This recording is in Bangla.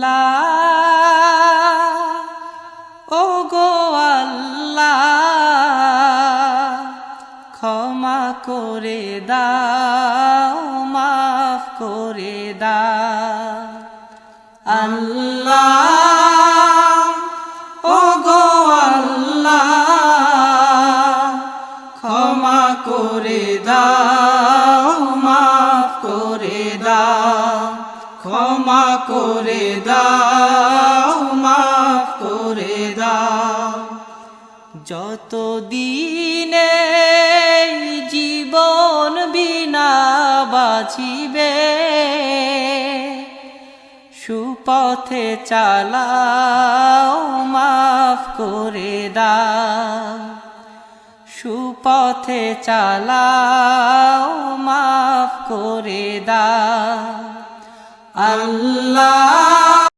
আল্লাহ ও গো আল্লাহ ক্ষমা করে দাও মাফ করে দাও আল্লাহ ও গো আল্লাহ ক্ষমা করে দাও মাফ করে দাও ক্ষমা করে দাও মাফ করে দাও যতদিনে জীবন বিনা বাঁচিবে সুপথে চালাও মাফ করে দাও সুপথে চালাও মাফ করে দাও আল্লাহ